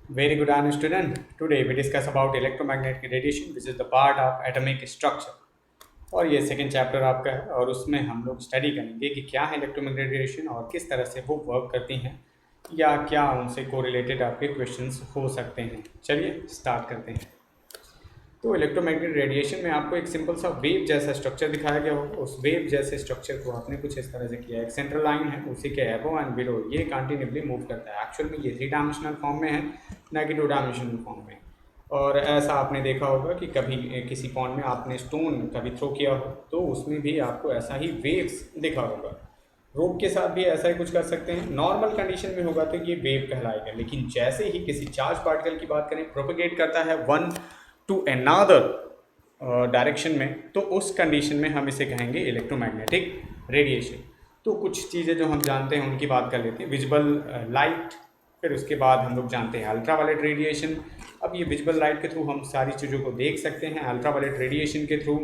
Very good afternoon, student. Today we discuss about electromagnetic radiation, which is the part of atomic structure. और ये second chapter आपका है और उसमें हम लोग स्टडी करेंगे कि क्या है इलेक्ट्रोमैग्नेटिक रेडिएशन और किस तरह से वो वर्क करती हैं या क्या उनसे कोरिलेटेड आपके क्वेश्चंस हो सकते हैं। चलिए स्टार्ट करते हैं। तो इलेक्ट्रोमैग्नेटिक रेडिएशन में आपको एक सिंपल सा वेव जैसा स्ट्रक्चर दिखाया गया होगा। उस वेव जैसे स्ट्रक्चर को आपने कुछ इस तरह से किया है। एक सेंट्रल लाइन है, उसी के अबव एंड बिलो ये कंटिन्यूसली मूव करता है। एक्चुअल में ये 3 डायमेंशनल फॉर्म में है, ना कि 2 डायमेंशनल फॉर्म में। और ऐसा आपने देखा होगा कि कभी किसी पॉन्ड में आपने स्टोन कभी थ्रो किया हो तो उसमें भी आपको ऐसा ही वेव्स दिखा होगा। रोप के साथ भी ऐसा ही कुछ कर सकते हैं। नॉर्मल कंडीशन में होगा तो ये वेव कहलाएगा, लेकिन जैसे ही किसी चार्ज पार्टिकल की बात करें, प्रोपेगेट करता है वन टू अनदर डायरेक्शन में, तो उस कंडीशन में हम इसे कहेंगे इलेक्ट्रोमैग्नेटिक रेडिएशन। तो कुछ चीज़ें जो हम जानते हैं उनकी बात कर लेते हैं। विजिबल लाइट, फिर उसके बाद हम लोग जानते हैं अल्ट्रावायलेट रेडिएशन। अब ये विजिबल लाइट के थ्रू हम सारी चीज़ों को देख सकते हैं। अल्ट्रावायलेट रेडिएशन के थ्रू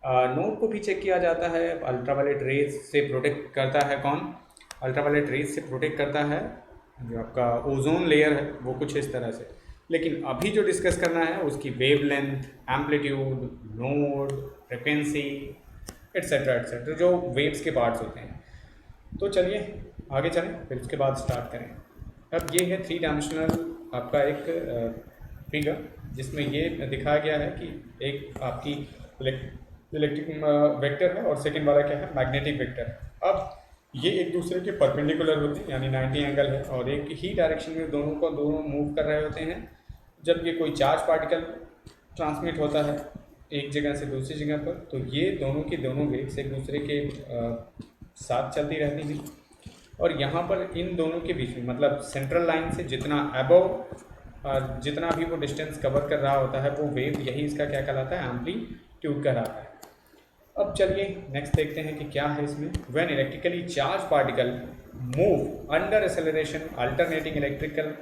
नोड को भी चेक किया जाता है। अल्ट्रावायलेट रेज से प्रोटेक्ट करता है कौन? अल्ट्रावायलेट रेज से प्रोटेक्ट करता है जो आपका ओजोन लेयर है, वो कुछ इस तरह से। लेकिन अभी जो डिस्कस करना है उसकी wavelength, amplitude, node, frequency etcetera etcetera, जो वेव्स के पार्ट्स होते हैं। तो चलिए आगे चलें, फिर उसके बाद स्टार्ट करें। अब ये है 3 डायमेंशनल आपका एक फिगर, जिसमें ये दिखाया गया है कि एक आपकी इलेक्ट्रिक वेक्टर है और सेकेंड वाला क्या है? Magnetic vector. अब ये एक दूसरे के परपेंडिकुलर होते हैं, यानी 90 एंगल है, और एक ही डायरेक्शन में दोनों मूव कर रहे होते हैं। जब ये कोई चार्ज पार्टिकल ट्रांसमिट होता है एक जगह से दूसरी जगह पर, तो ये दोनों की दोनों वेव्स एक दूसरे के साथ चलती रहती हैं। और यहाँ पर इन दोनों के बीच में, मतलब सेंट्रल लाइन से जितना अबव जितना भी वो डिस्टेंस कवर कर रहा होता है, वो वेव, यही इसका क्या कहलाता है? एम्पलीट्यूड कहलाता है। अब चलिए नेक्स्ट देखते हैं कि क्या है इसमें। When electrically charge particle move under acceleration, alternating electrical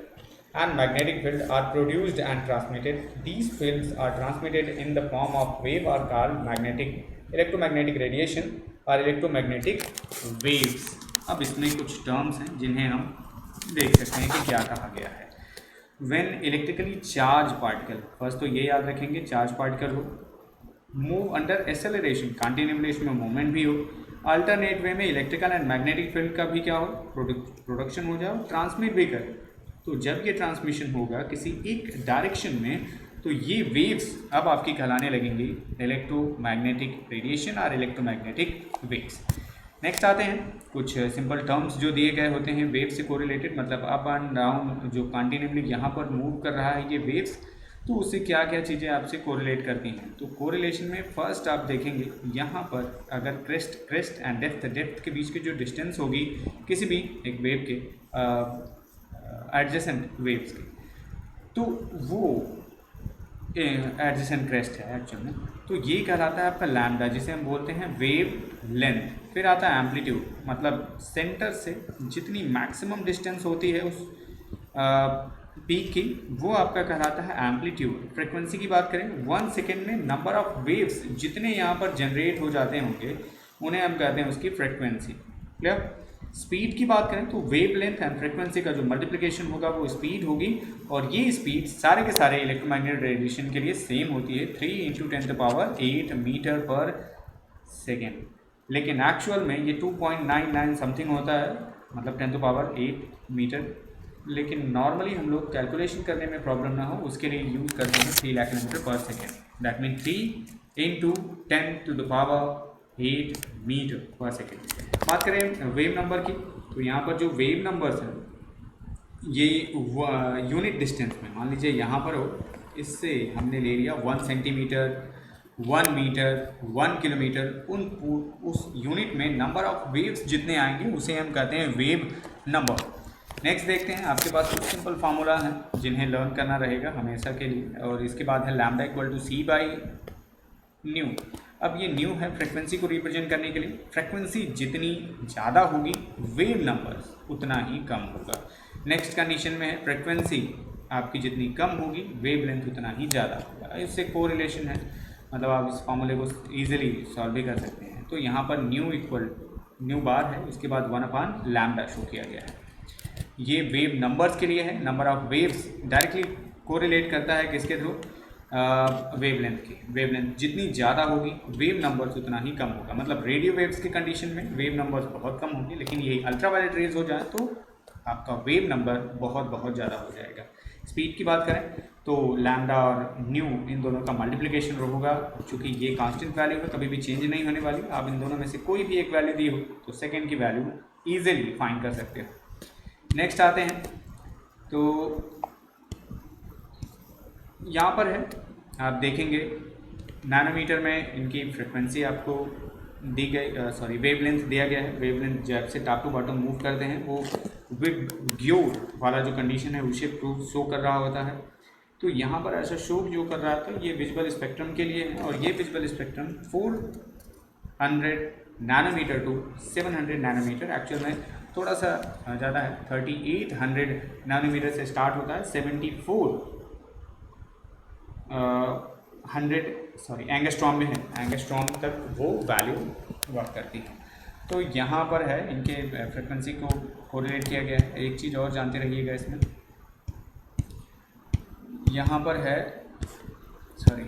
and magnetic field are produced and transmitted. These fields are transmitted in the form of wave are called electromagnetic radiation or electromagnetic waves. अब इसमें कुछ terms हैं जिन्हें हम देख सकते हैं कि क्या कहा गया है। When electrically charged particle, first तो ये याद रखेंगे, चार्ज पार्टिकल हो, मूव अंडर एक्सेलरेशन, कंटिन्यूसली इसमें मूवमेंट भी हो, अल्टरनेट वे में इलेक्ट्रिकल एंड मैग्नेटिक फील्ड का भी क्या हो? प्रोडक्शन हो जाओ, ट्रांसमिट भी करे। तो जब ये ट्रांसमिशन होगा किसी एक डायरेक्शन में, तो ये वेव्स अब आपकी कहलाने लगेंगी इलेक्ट्रोमैग्नेटिक रेडिएशन और इलेक्ट्रोमैग्नेटिक वेव्स। नेक्स्ट आते हैं कुछ सिंपल टर्म्स जो दिए गए होते हैं वेव से कोरिलेटेड, मतलब अप एंड डाउन जो कंटिन्यूसली यहाँ पर मूव कर रहा है ये वेव्स, तो उससे क्या क्या चीज़ें आपसे कोरिलेट करती हैं। तो कोरिलेशन में फर्स्ट आप देखेंगे यहाँ पर, अगर क्रेस्ट एंड डेप्थ के बीच की जो डिस्टेंस होगी किसी भी एक वेव के एडजेसेंट वेव्स की, तो वो एडजेसेंट क्रेस्ट है एक्चुअल में। तो ये कहलाता है आपका लैम्डा, जिसे हम बोलते हैं वेव लेंथ। फिर आता है एम्पलीट्यूड, मतलब सेंटर से जितनी मैक्सिमम डिस्टेंस होती है उस पीक की, वो आपका कहलाता है एम्पलीट्यूड। फ्रिक्वेंसी की बात करें, 1 सेकेंड में नंबर ऑफ वेव्स जितने यहाँ पर जनरेट हो जाते होंगे उन्हें हम कहते हैं उसकी फ्रिक्वेंसी। क्लियर? स्पीड की बात करें तो वेव लेंथ एंड फ्रिक्वेंसी का जो मल्टीप्लिकेशन होगा वो स्पीड होगी, और ये स्पीड सारे के सारे इलेक्ट्रोमैग्नेटिक रेडिएशन के लिए सेम होती है, 3 × 10⁸ मीटर पर सेकेंड। लेकिन एक्चुअल में ये 2.99 समथिंग होता है, मतलब 10⁸ मीटर। लेकिन नॉर्मली हम लोग कैलकुलेशन करने में प्रॉब्लम ना हो उसके लिए यूज़ करते हैं 3 लाख किलोमीटर पर सेकेंड। दैट मीन 3 × 10⁸ मीटर पर सेकेंड। बात करें वेव नंबर की, तो यहाँ पर जो वेव नंबर्स हैं ये यूनिट डिस्टेंस में, मान लीजिए यहाँ पर हो, इससे हमने ले लिया 1 सेंटीमीटर, 1 मीटर, 1 किलोमीटर, उस यूनिट में नंबर ऑफ वेव्स जितने आएंगे उसे हम कहते हैं वेव नंबर। नेक्स्ट देखते हैं, आपके पास कुछ सिंपल फार्मूला हैं जिन्हें लर्न करना रहेगा हमेशा के लिए, और इसके बाद है लैम्डा = c/न्यू। अब ये न्यू है फ्रिक्वेंसी को रिप्रेजेंट करने के लिए। फ्रिक्वेंसी जितनी ज़्यादा होगी वेव नंबर उतना ही कम होगा। नेक्स्ट कंडीशन में है फ्रिक्वेंसी आपकी जितनी कम होगी वेव लेंथ उतना ही ज़्यादा होगा। इससे कोरिलेशन है, मतलब आप इस फॉर्मूले को ईजिली सॉल्व भी कर सकते हैं। तो यहाँ पर न्यू बार है, उसके बाद 1/λ शो किया गया है। ये वेव नंबर्स के लिए है, number of waves directly correlate करता है किसके थ्रू, वेवलेंथ की। वेवलेंथ जितनी ज़्यादा होगी वेव नंबर्स उतना ही कम होगा। मतलब रेडियो वेव्स की कंडीशन में वेव नंबर्स बहुत कम होंगे, लेकिन यही अल्ट्रावायलेट रेज हो जाए तो आपका वेव नंबर बहुत बहुत ज़्यादा हो जाएगा। स्पीड की बात करें तो लैम्डा और न्यू इन दोनों का मल्टीप्लिकेशन होगा, चूँकि ये कांस्टेंट वैल्यू है, कभी भी चेंज नहीं होने वाली। आप इन दोनों में से कोई भी एक वैल्यू दी हो तो सेकेंड की वैल्यू ईजिली फाइंड कर सकते हो। नेक्स्ट आते हैं तो यहाँ पर है, आप देखेंगे नैनोमीटर में इनकी फ्रिक्वेंसी आपको दी गई, सॉरी वेवलेंथ दिया गया है। वेवलेंथ जब से टॉप टू बॉटम मूव करते हैं वो विद ग्योर वाला जो कंडीशन है उसे प्रूव शो कर रहा होता है। तो यहाँ पर ऐसा शो जो कर रहा था ये विजुअल स्पेक्ट्रम के लिए है, और ये visual spectrum 400 nanometre to 700 nanometre, actual में थोड़ा सा ज़्यादा है, 3800 नैनोमीटर से स्टार्ट होता है, 7400 एंगस्ट्रॉम में है, एंगस्ट्रॉम तक वो वैल्यू वर्क करती है। तो यहाँ पर है इनके फ्रिक्वेंसी को कोरिलेट किया गया है। एक चीज़ और जानते रहिएगा इसमें, यहाँ पर है सॉरी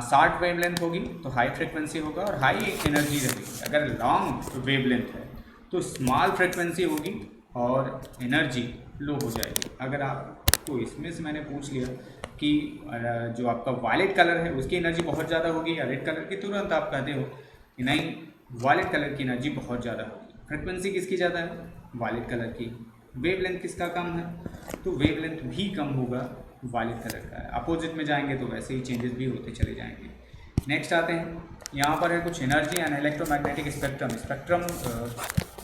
60 वेवलेंथ होगी तो हाई फ्रिक्वेंसी होगा और हाई एनर्जी रहेगी। अगर लॉन्ग वेवलेंथ है तो स्मॉल फ्रिक्वेंसी होगी और एनर्जी लो हो जाएगी। अगर आपको इसमें से मैंने पूछ लिया कि जो आपका वायलेट कलर है उसकी एनर्जी बहुत ज़्यादा होगी या रेड कलर की, तुरंत आप कहते हो कि नहीं वायलेट कलर की एनर्जी बहुत ज़्यादा होगी। फ्रिक्वेंसी किसकी ज़्यादा है, वायलेट कलर की। वेवलेंथ किसका कम है, तो वेवलेंथ भी कम होगा वायलेट कलर का। अपोजिट में जाएंगे तो वैसे ही चेंजेस भी होते चले जाएंगे। नेक्स्ट आते हैं, यहाँ पर है कुछ energy and electromagnetic spectrum. Spectrum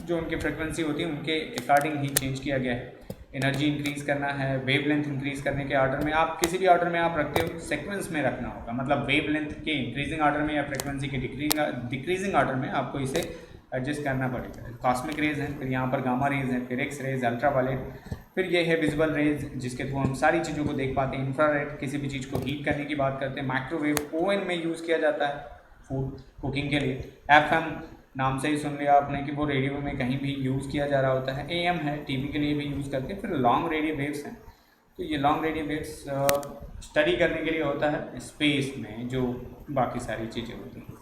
जो उनकी फ्रिक्वेंसी होती है उनके अकॉर्डिंग ही चेंज किया गया है। एनर्जी इंक्रीज करना है, वेवलेंथ इंक्रीज करने के ऑर्डर में, आप किसी भी ऑर्डर में आप रखते हो सीक्वेंस में रखना होगा। मतलब वेवलेंथ के इंक्रीजिंग ऑर्डर में या फ्रिक्वेंसी के डिक्रीजिंग ऑर्डर में आपको इसे एडजस्ट करना पड़ेगा। कॉस्मिक रेज हैं, फिर यहाँ पर गामा रेज हैं, फिर एक्स रेज, अल्ट्रावायलेट, फिर ये है विजुअल रेज जिसके थ्रू हम सारी चीज़ों को देख पाते हैं। इंफ्रारेड किसी भी चीज़ को हीट करने की बात करते हैं। माइक्रोवेव ओवन में यूज़ किया जाता है फूड कुकिंग के लिए। एफएम नाम से ही सुन लिया आपने कि वो रेडियो में कहीं भी यूज़ किया जा रहा होता है। एएम है, टीवी के लिए भी यूज़ करते हैं। फिर लॉन्ग रेडियो वेव्स हैं, तो ये लॉन्ग रेडियो वेव्स स्टडी करने के लिए होता है स्पेस में, जो बाकी सारी चीज़ें होती हैं।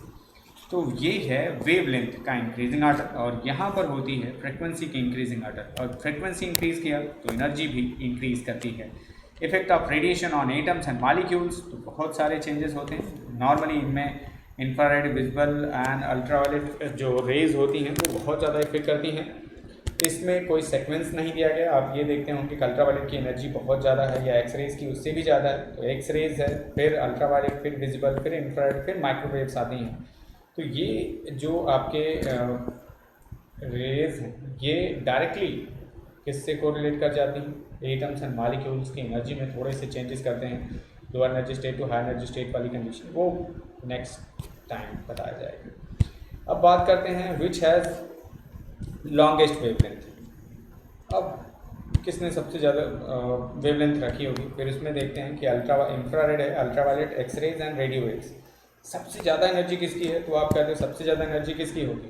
तो ये है वेवलेंथ का इंक्रीजिंग ऑर्डर, और यहाँ पर होती है फ्रिक्वेंसी की इंक्रीजिंग ऑर्डर। और फ्रिक्वेंसी इंक्रीज किया तो एनर्जी भी इंक्रीज करती है। Effect of radiation on atoms and molecules, तो बहुत सारे चेंजेस होते हैं। नॉर्मली इनमें इंफ्रारेड, विजुअल एंड अल्ट्रावायलेट जो रेज होती हैं वो बहुत ज़्यादा इफेक्ट करती हैं। इसमें कोई सीक्वेंस नहीं दिया गया। आप ये देखते होंगे कि अल्ट्रावायलेट की एनर्जी बहुत ज़्यादा है या एक्स रेज की उससे भी ज़्यादा है, तो एक्स रेज है, फिर अल्ट्रावायलेट, फिर विजिबल, फिर इंफ्रारेड, फिर माइक्रोवेव्स आती हैं। तो ये जो आपके रेज हैं ये डायरेक्टली किससे कोरिलेट कर जाती हैं, एटम्स एंड मॉलिक्यूल्स की एनर्जी में थोड़े से चेंजेस करते हैं। Low energy state to high energy state वाली कंडीशन वो नेक्स्ट टाइम बताया जाएगा। अब बात करते हैं विच हैज़ लॉन्गेस्ट वेवलेंथ। अब किसने सबसे ज़्यादा वेवलेंथ रखी होगी, फिर उसमें देखते हैं कि इंफ्रारेड है, ultraviolet, X rays and radio waves. सबसे ज़्यादा एनर्जी किसकी है, तो आप कहते हो सबसे ज़्यादा एनर्जी किसकी होगी,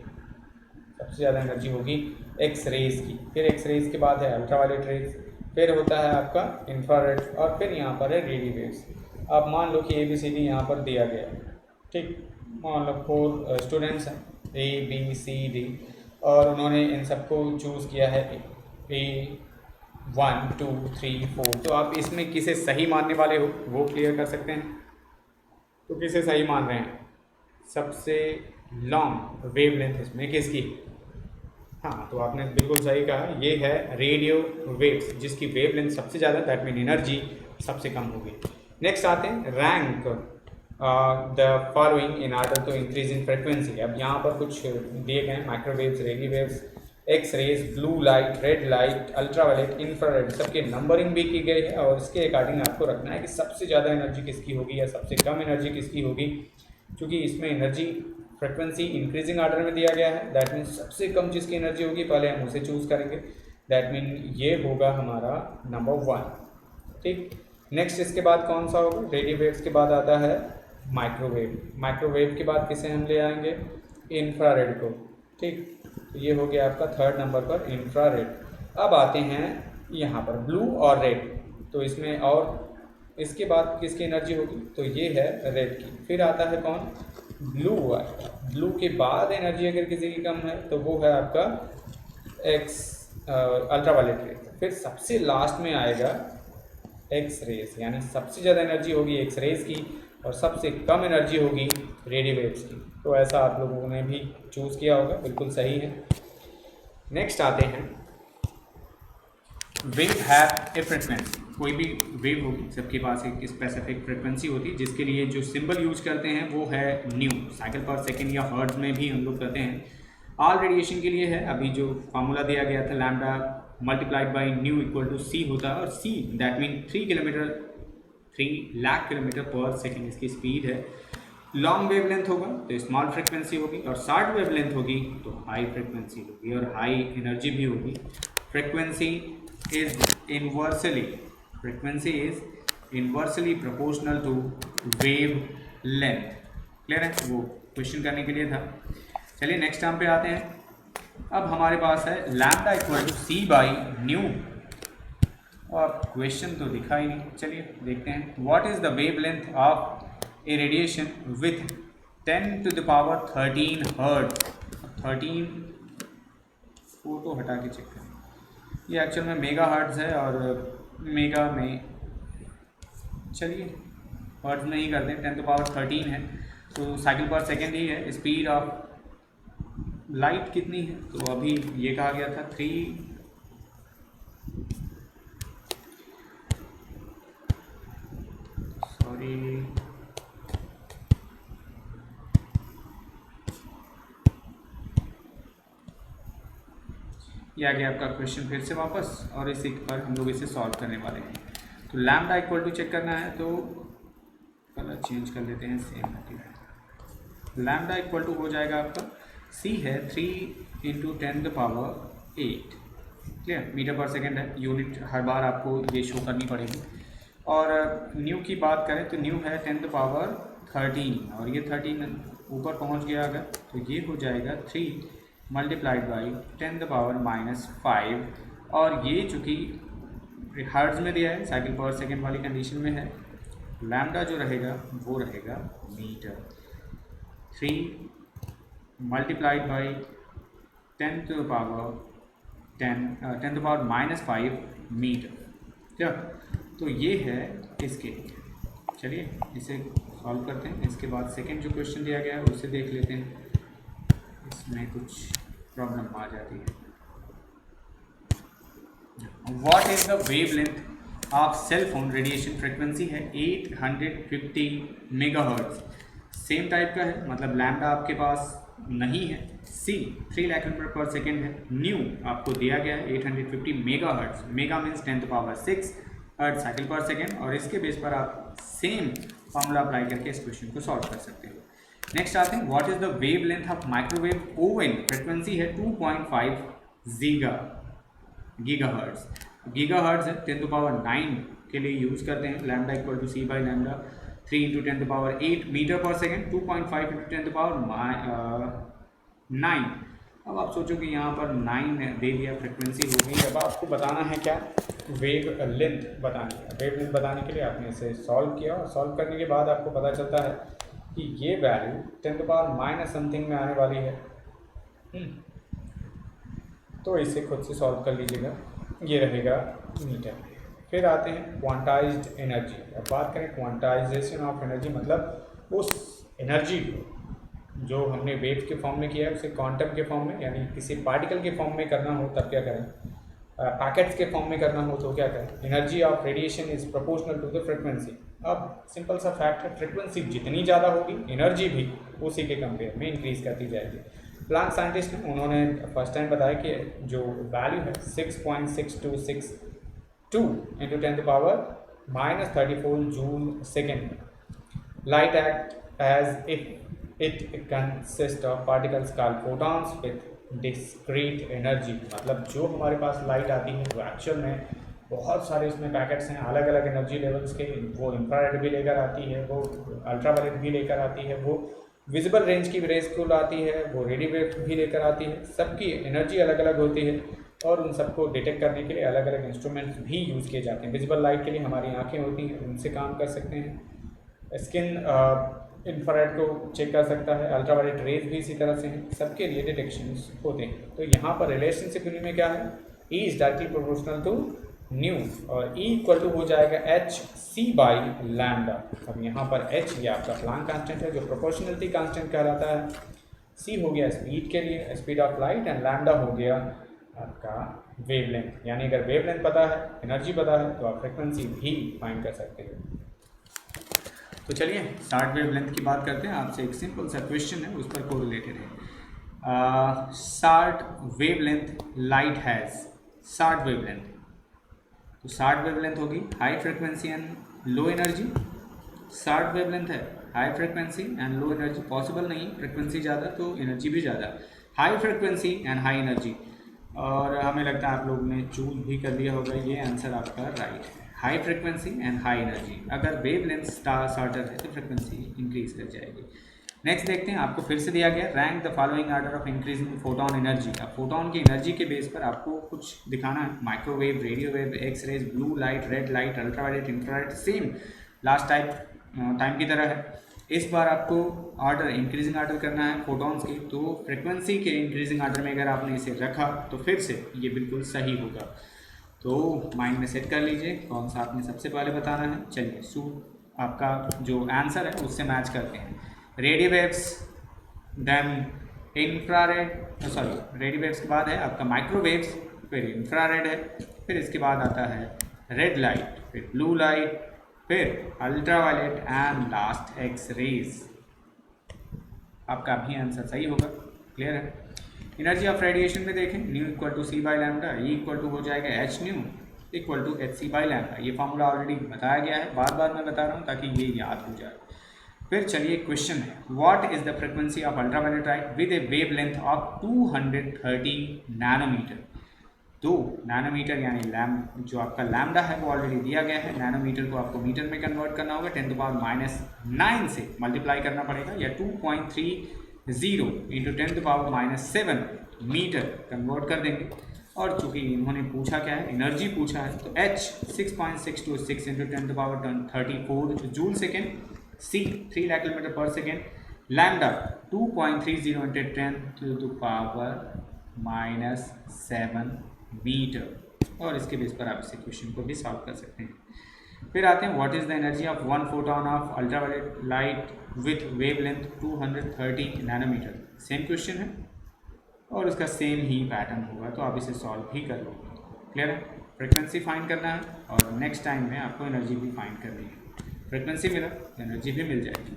सबसे ज़्यादा एनर्जी होगी एक्स रेज की। फिर एक्स रेज के बाद है अल्ट्रावायलेट रेज, फिर होता है आपका इंफ्रारेड, और फिर यहाँ पर है रेडियो वेव्स। आप मान लो कि ABCD यहाँ पर दिया गया है, ठीक, मान लो 4 स्टूडेंट्स हैं ABCD, और उन्होंने इन सबको चूज़ किया है A1 2 3 4। तो आप इसमें किसे सही मानने वाले हो वो क्लियर कर सकते हैं। तो किसे सही मान रहे हैं, सबसे लॉन्ग वेवलेंथ इसमें किसकी, हाँ तो आपने बिल्कुल सही कहा, ये है रेडियो वेव्स जिसकी वेवलेंथ सबसे ज़्यादा, दैट मीन एनर्जी सबसे कम होगी। नेक्स्ट आते हैं rank the following in order to increase in frequency. अब यहाँ पर कुछ दिए गए हैं, microwaves, radio waves, X rays, blue light, red light, ultraviolet, infrared, सबके नंबरिंग भी की गई है, और इसके अकॉर्डिंग आपको रखना है कि सबसे ज़्यादा एनर्जी किसकी होगी या सबसे कम एनर्जी किसकी होगी। क्योंकि इसमें एनर्जी फ्रिक्वेंसी इंक्रीजिंग ऑर्डर में दिया गया है, दैट मीन सबसे कम जिसकी एनर्जी होगी पहले हम उसे चूज़ करेंगे, दैट मीन ये होगा हमारा नंबर 1, ठीक। नेक्स्ट इसके बाद कौन सा होगा, रेडियो वेव्स के बाद आता है माइक्रोवेव। माइक्रोवेव के बाद किसे हम ले आएंगे, इंफ्रारेड को। ठीक, तो ये हो गया आपका थर्ड नंबर पर इंफ्रारेड। अब आते हैं यहाँ पर ब्लू और रेड। तो इसमें और इसके बाद किसकी एनर्जी होगी, तो ये है रेड की। फिर आता है कौन, ब्लू आएगा। ब्लू के बाद एनर्जी अगर किसी की कम है तो वो है आपका एक्स अल्ट्रावायलेट रेज। फिर सबसे लास्ट में आएगा एक्स रेज, यानी सबसे ज़्यादा एनर्जी होगी एक्स रेज की और सबसे कम एनर्जी होगी रेडियो वेव्स की। तो ऐसा आप लोगों ने भी चूज़ किया होगा, बिल्कुल सही है। नेक्स्ट आते हैं, वेव हैव ए फ्रिक्वेंसी। कोई भी वेव होगी, सबके पास एक स्पेसिफिक फ्रिक्वेंसी होती है, जिसके लिए जो सिंबल यूज करते हैं वो है न्यू। साइकिल पर सेकेंड या हर्ट्ज में भी हम लोग करते हैं। ऑल रेडिएशन के लिए है, अभी जो फार्मूला दिया गया था lambda multiplied by nu equal to C होता है, और C that mean 3 lakh kilometre पर सेकेंड इसकी स्पीड है। लॉन्ग वेवलेंथ होगा तो स्मॉल फ्रिक्वेंसी होगी, और शॉर्ट वेवलेंथ होगी तो हाई फ्रिक्वेंसी होगी और हाई एनर्जी भी होगी। Frequency is inversely proportional to wavelength. Clear है, वो क्वेश्चन करने के लिए था। चलिए नेक्स्ट टर्म पे आते हैं। अब हमारे पास है lambda equal to c by nu, और क्वेश्चन तो दिखा ही नहीं। चलिए देखते हैं, what is the wavelength of a radiation with 10 to the power 13 hertz. 13 photo हटा के चेक करें, ये एक्चुअल में मेगा हर्ट्ज है, और मेगा में चलिए हर्ट्ज में ही करते हैं। 10 to the power 13 है, तो साइकिल पर सेकेंड ही है। स्पीड ऑफ लाइट कितनी है, तो अभी ये कहा गया था 3 सॉरी ये आ गया आपका क्वेश्चन फिर से वापस, और इसी पर हम लोग इसे सॉल्व करने वाले हैं। तो लैम्डा इक्वल टू चेक करना है, तो कलर चेंज कर लेते हैं, सेम है। लैम्डा इक्वल टू हो जाएगा आपका, सी है 3 × 10 to the power 8। Clear, metre पर सेकेंड है, यूनिट हर बार आपको ये शो करनी पड़ेगी। और न्यू की बात करें तो न्यू है 10 to the power 13, और ये 13 ऊपर पहुंच गया अगर, तो ये हो जाएगा 3 multiplied by 10 to the power -5। और ये चूँकि हर्ट्ज में दिया है, साइकिल पर सेकेंड वाली कंडीशन में है, लैम्डा जो रहेगा वो रहेगा metre. 3 multiplied by 10 to the power 10 to the power -5 metre. क्या, तो ये है इसके लिए। चलिए इसे सॉल्व करते हैं। इसके बाद सेकंड जो क्वेश्चन दिया गया है उसे देख लेते हैं, इसमें कुछ प्रॉब्लम आ जाती है। What is the wavelength of cell phone radiation. Frequency है 850 मेगाहर्ट्ज। सेम टाइप का है, मतलब लैम्डा आपके पास नहीं है। सी 3 लाख किलोमीटर पर सेकेंड है। न्यू आपको दिया गया है 850 megahertz. Mega means 10 to the power 6 hertz cycle पर सेकेंड, और इसके बेस पर आप सेम फॉर्मूला अप्लाई करके इस क्वेश्चन को सॉल्व कर सकते हो। नेक्स्ट आते हैं, what is the wavelength of microwave oven. Frequency है 2.5 गीगाहर्ट्ज। गीगाहर्ट्ज है 10 to the power 9 के लिए यूज़ करते हैं। Lambda equal to c by lambda 3 × 10 to the power 8 metre पर सेकेंड। 2.5 × 10 to the power 9। अब आप सोचो कि यहाँ पर 9 दे दिया, फ्रिक्वेंसी हो गई। अब आपको बताना है क्या, वेव लेंथ बतानी है। वेव लेंथ बताने के लिए आपने इसे सॉल्व किया, और सॉल्व करने के बाद आपको पता चलता है कि ये value 10 to the power minus something में आने वाली है। तो इसे खुद से सॉल्व कर लीजिएगा, ये रहेगा मीटर। फिर आते हैं क्वांटाइज्ड एनर्जी। अब बात करें क्वांटाइजेशन ऑफ एनर्जी, मतलब उस एनर्जी को जो हमने वेव के फॉर्म में किया है उसे क्वांटम के फॉर्म में, यानी किसी पार्टिकल के फॉर्म में करना हो तब क्या करें, पैकेट्स के फॉर्म में करना हो तो क्या करें। Energy of radiation is proportional to the frequency. अब सिंपल सा फैक्ट है, फ्रिक्वेंसी जितनी ज़्यादा होगी एनर्जी भी उसी के कंपेयर में इंक्रीज करती जाएगी। प्लांक साइंटिस्ट हैं, उन्होंने फर्स्ट टाइम बताया कि जो वैल्यू है 6.6262 × 10 to the power -34 joule second. Light act as if it consist of particles called photons with discrete energy. मतलब जो हमारे पास लाइट आती है वो एक्चुअल में बहुत सारे इसमें पैकेट्स हैं अलग अलग एनर्जी लेवल्स के। वो इंफ्रारेड भी लेकर आती है, वो अल्ट्रावायलेट भी लेकर आती है, वो विजिबल रेंज की रेज को लाती है, वो रेडिएट भी लेकर आती है। सबकी एनर्जी अलग अलग होती है और उन सबको डिटेक्ट करने के लिए अलग अलग इंस्ट्रूमेंट्स भी यूज़ किए जाते हैं। विजिबल लाइट के लिए हमारी आंखें होती हैं, उनसे काम कर सकते हैं। स्किन इंफ्रारेड को चेक कर सकता है, अल्ट्रावायलेट रेज भी इसी तरह से हैं, सबके लिए डिटेक्शन होते हैं। तो यहाँ पर रिलेशनशिप में क्या है, E is directly proportional to nu और E इक्वल टू हो जाएगा एच सी बाई लैम्डा। अब यहाँ पर H ये आपका प्लांक कांस्टेंट है जो प्रोपोर्शनलिटी कांस्टेंट कहलाता है। C हो गया स्पीड के लिए, speed of light, and lambda हो गया आपका वेवलेंथ। यानी अगर वेवलेंथ पता है, एनर्जी पता है, तो आप फ्रिक्वेंसी भी फाइंड कर सकते हो। तो चलिए शार्ट वेवलेंथ की बात करते हैं। आपसे एक सिंपल सा क्वेश्चन है, उस पर कोरिलेटेड है। Short wavelength light has, short wavelength, तो शार्ट वेवलेंथ होगी high frequency and low energy. Short wavelength है high frequency and low energy, possible नहीं, फ्रिक्वेंसी ज़्यादा तो एनर्जी भी ज़्यादा। High frequency and high energy, और हमें लगता है आप लोग ने चूज भी कर लिया होगा, ये आंसर आपका राइट है। High frequency and high energy, अगर वेवलेंथ शॉर्टर है तो फ्रिक्वेंसी इंक्रीज कर जाएगी। नेक्स्ट देखते हैं, आपको फिर से दिया गया rank the following order of increasing photon energy. अब फोटोन की एनर्जी के बेस पर आपको कुछ दिखाना है, microwave, radio wave, X rays, blue light, red light, ultraviolet, infrared, same last time की तरह है। इस बार आपको ऑर्डर इंक्रीजिंग ऑर्डर करना है फोटॉन्स की, तो फ्रिक्वेंसी के इंक्रीजिंग ऑर्डर में अगर आपने इसे रखा तो फिर से ये बिल्कुल सही होगा। तो माइंड में सेट कर लीजिए कौन सा आपने सबसे पहले बताना है। चलिए आपका जो आंसर है उससे मैच करते हैं। Radio waves, then infrared, radio waves के बाद है आपका माइक्रोवेव्स, फिर इंफ्रारेड है, फिर इसके बाद आता है रेड लाइट, फिर ब्लू लाइट, फिर ultraviolet and last X rays. आपका भी आंसर सही होगा, क्लियर है। एनर्जी ऑफ रेडिएशन में देखें, nu equal to c by lambda, E equal to हो जाएगा h nu equal to h c by lambda. ये फॉर्मूला ऑलरेडी बताया गया है, बार बार मैं बता रहा हूँ ताकि ये याद हो जाए। फिर चलिए क्वेश्चन है, what is the frequency of ultraviolet light with a wavelength of 230 nanometre. तो नैनोमीटर यानी जो आपका लैम्डा है वो ऑलरेडी दिया गया है। नैनोमीटर को आपको मीटर में कन्वर्ट करना होगा, 10⁻⁹ से मल्टीप्लाई करना पड़ेगा, या 2.30 इंटू 10⁻⁷ मीटर कन्वर्ट कर देंगे। और चूंकि इन्होंने पूछा क्या है, एनर्जी पूछा है, तो H 6.626 into 10⁻34 joule second, C 3 lakh kilometre पर सेकेंड, लैम्डा 2.30 इंटू 10⁻⁷ मीटर। और इसके बेस पर आप इसे क्वेश्चन को भी सॉल्व कर सकते हैं। फिर आते हैं, what is the energy of one photon of ultraviolet light with wavelength 230 nanometre. Same question है और उसका सेम ही पैटर्न होगा, तो आप इसे सॉल्व भी कर लोगे, क्लियर है। फ्रिक्वेंसी फाइंड करना है और नेक्स्ट टाइम में आपको एनर्जी भी फाइंड करनी है। फ्रिक्वेंसी मिला, एनर्जी भी मिल जाएगी।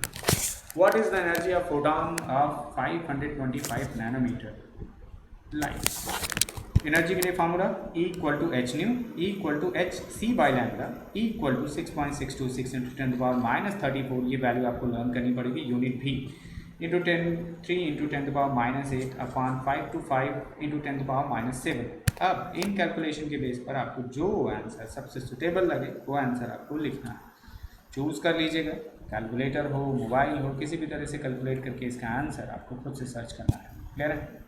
What is the energy of photon of 525 nanometre light. Energy के लिए formula E equal to h nu, E equal to h c by lambda, E equal to 6.626 into 10⁻�34। ये वैल्यू आपको लर्न करनी पड़ेगी, यूनिट भी, into 3 into 10⁻⁸ upon 5 to 5 into 10⁻⁷। अब इन calculation के base पर आपको जो आंसर सबसे सुटेबल लगे वो आंसर आपको लिखना है। चूज़ कर लीजिएगा, कैलकुलेटर हो, मोबाइल हो, किसी भी तरह से कैलकुलेट करके इसका आंसर आपको खुद से सर्च करना है, क्लियर है।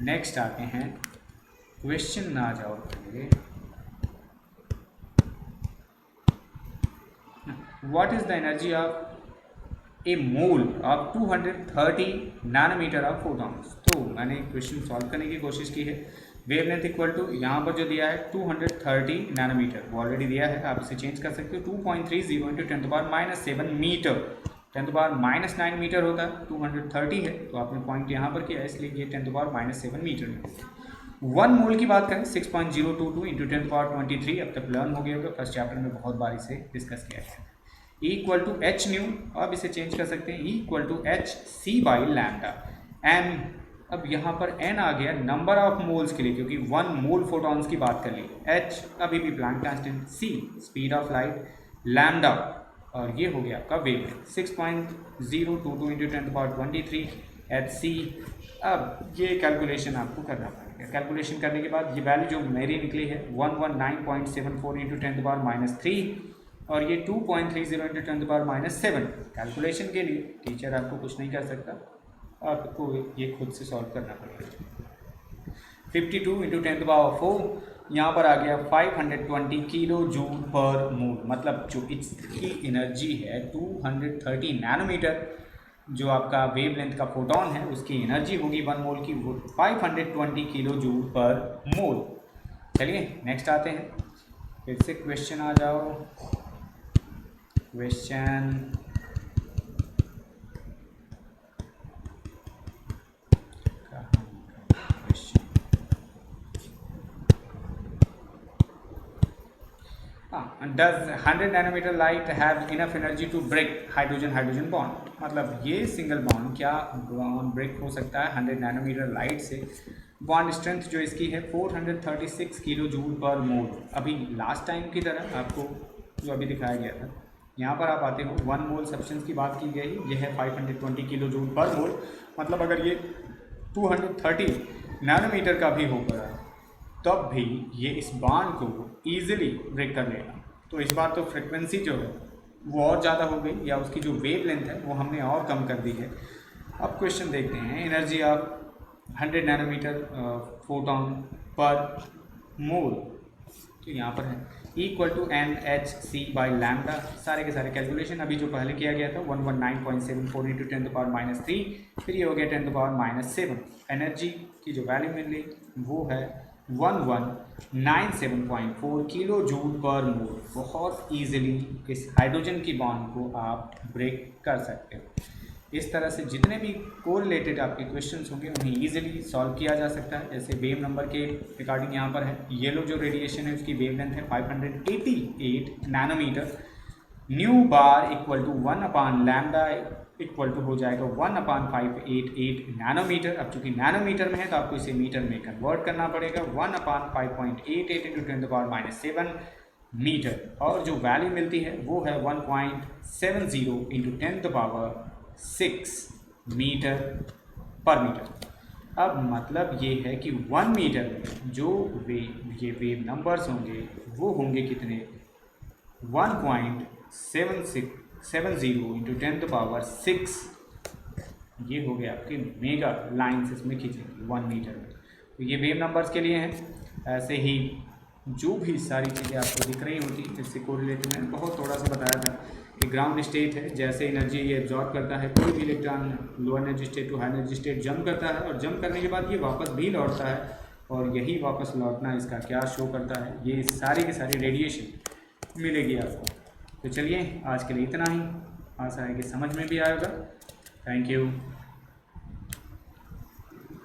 नेक्स्ट आते हैं, क्वेश्चन ना जाओ पहले, what is the energy of a mole of 230 nanometre of photons. तो मैंने क्वेश्चन सॉल्व करने की कोशिश की है। वेवलेंथ इक्वल टू यहाँ पर जो दिया है 230 नैनोमीटर, वो ऑलरेडी दिया है, आप इसे चेंज कर सकते हो, 2.30 इंटू 10⁻⁷ मीटर, 10⁻⁹ मीटर होता है, 230 है तो आपने पॉइंट यहाँ पर किया, इसलिए ये 10⁻⁷ मीटर में। 1 मोल की बात करें 6.022 इंटू 10⁻23, अब तक लर्न हो गया होगा, फर्स्ट चैप्टर में बहुत बार इसे डिस्कस किया गया है। E equal to h nu, अब इसे चेंज कर सकते हैं, E equal to h c by lambda, N, अब यहाँ पर n आ गया नंबर ऑफ मोल्स के लिए, क्योंकि 1 मोल फोटॉन्स की बात कर ली, H अभी भी Planck constant, C speed of light, lambda, और ये हो गया आपका वेवलेंथ 6.022 इंटू 10⁻23 एच सी। अब ये कैलकुलेशन आपको करना पड़ेगा। कैलकुलेशन करने के बाद ये वैल्यू जो मेरी निकली है 119.74 इंटू 10⁻⁻3, और ये 2.30 इंटू 10⁻⁷। कैलकुलेशन के लिए टीचर आपको कुछ नहीं कर सकता, आपको ये खुद से सॉल्व करना पड़ेगा। 52 इंटू 10⁴ यहाँ पर आ गया 520 किलो जूल पर मोल, मतलब जो इसकी एनर्जी है 230 नैनोमीटर, जो आपका वेव लेंथ का फोटोन है उसकी एनर्जी होगी 1 मोल की, वो 520 किलो जूल पर मोल। चलिए नेक्स्ट आते हैं, फिर से क्वेश्चन आ जाओ। Question does 100 nanometre light have enough energy to break hydrogen bond, मतलब ये सिंगल बॉन्ड क्या ब्रेक हो सकता है 100 नैनोमीटर लाइट से। बॉन्ड स्ट्रेंथ जो इसकी है 436 किलो जूल पर मोल। अभी लास्ट टाइम की तरह आपको जो अभी दिखाया गया था, यहाँ पर आप आते हो 1 मोल सब्सटेंस की बात की गई, ये है 520 किलो जूल पर मोल, मतलब अगर ये 230 नैनोमीटर का भी होगा तब भी ये इस बॉन्ड को ईजिली ब्रेक कर लेगा। तो इस बार तो फ्रिक्वेंसी जो है वो और ज़्यादा हो गई, या उसकी जो वेव लेंथ है वो हमने और कम कर दी है। अब क्वेश्चन देखते हैं, एनर्जी ऑफ 100 नैनोमीटर फोटोन पर मोल, तो यहाँ पर है इक्वल टू NhC/λ। सारे के सारे कैलकुलेशन अभी जो पहले किया गया था 119.74 इंटू 10⁻⁻3, फिर ये हो गया 10⁻⁷। एनर्जी की जो वैल्यू मिली वो है 1197.4 किलो जूल पर मोल। बहुत ईजिली इस हाइड्रोजन की बॉन्ड को आप ब्रेक कर सकते हो। इस तरह से जितने भी कोरिलेटेड आपके क्वेश्चंस होंगे उन्हें ईजिली सॉल्व किया जा सकता है। जैसे वेव नंबर के रिगार्डिंग यहाँ पर है, येलो जो रेडिएशन है उसकी वेव लेंथ है 588 nanometre, nu bar equal to 1/λ equal to हो जाएगा 1/588 नैनोमीटर। अब चूंकि नैनोमीटर में है तो आपको इसे मीटर में कन्वर्ट करना पड़ेगा, 1/5.88 इंटू 10⁻⁷ मीटर, और जो वैल्यू मिलती है वो है 1.70 इंटू 10⁻⁶ मीटर पर मीटर। अब मतलब ये है कि 1 मीटर में जो ये वेव नंबर्स होंगे वो होंगे कितने, 1.70 इंटू 10⁻⁶। ये हो गया आपके मेगा लाइन्स इसमें खींचेंगे 1 मीटर में। तो ये वेव नंबर्स के लिए हैं। ऐसे ही जो भी सारी चीज़ें आपको दिख रही होती, इससे कोरिलेटेड मैंने बहुत थोड़ा सा बताया था कि ग्राउंड स्टेट है, जैसे एनर्जी ये एब्जॉर्ब करता है, कोई भी electron low energy state to high energy state jump करता है, और जंप करने के बाद ये वापस भी लौटता है, और यही वापस लौटना इसका क्या शो करता है, ये सारी की सारी रेडिएशन मिलेगी आपको। तो चलिए आज के लिए इतना ही, आशा है कि समझ में भी आएगा। Thank you.